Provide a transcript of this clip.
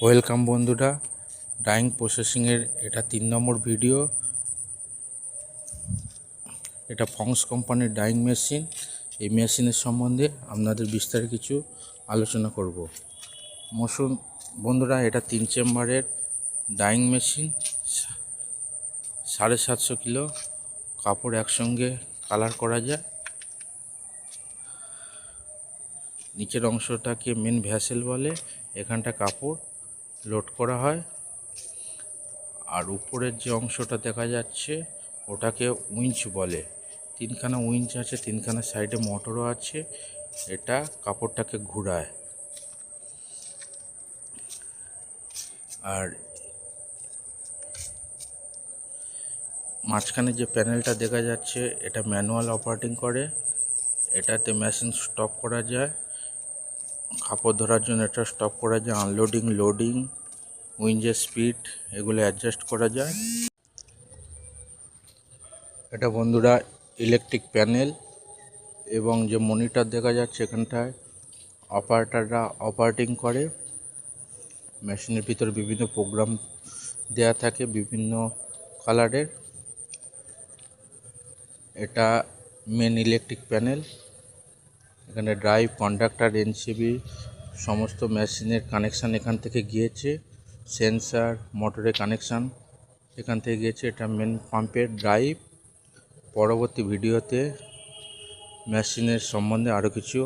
Welcome বন্ধুরা, dyeing প্রসেসিংয়ের এটা 3 নম্বর video. এটা ফংস কোম্পানির ডাইং মেশিন। এই মেশিনের সম্বন্ধে আপনাদের বিস্তারিত কিছু আলোচনা করব। মশুন বন্ধুরা, এটা 3 চেম্বারের ডাইং মেশিন। 750 কিলো কাপড় একসঙ্গে কালার করা যায়। নিচের অংশটাকে মেন ভ্যাসেল বলে, এখানটা কাপড় লোড করা হয়। আর উপরের যে অংশটা দেখা যাচ্ছে ওটাকে উইঞ্চ বলে। 3খানা উইঞ্চ আছে, 3খানা সাইডে মোটরও আছে। এটা কাপড়টাকে ঘুরায়। আর মাঝখানে যে প্যানেলটা দেখা যাচ্ছে এটা ম্যানুয়াল অপারেটিং করে। এটাতে মেশিন স্টপ করা যায়, কাপড় ধরার জন্য এটা স্টপ করা যায়। আনলোডিং, লোডিং, উইঞ্চের স্পিড এগুলো অ্যাডজাস্ট করা যায়। এটা বন্ধুরা ইলেকট্রিক প্যানেল, এবং যে মনিটর দেখা যাচ্ছে এখানটায় অপারেটররা অপারেটিং করে। মেশিনের ভিতরে বিভিন্ন প্রোগ্রাম দেয়া থাকে বিভিন্ন কালারের। এটা মেন ইলেকট্রিক প্যানেল। এখানে ড্রাইভ, কন্ডাক্টর, এনসিবি সমস্ত মেশিনের কানেকশান এখান থেকে গিয়েছে। সেন্সার, মোটরের কানেকশান এখান থেকে গিয়েছে। এটা মেন পাম্পের ড্রাইভ। পরবর্তী ভিডিওতে মেশিনের সম্বন্ধে আরও কিছু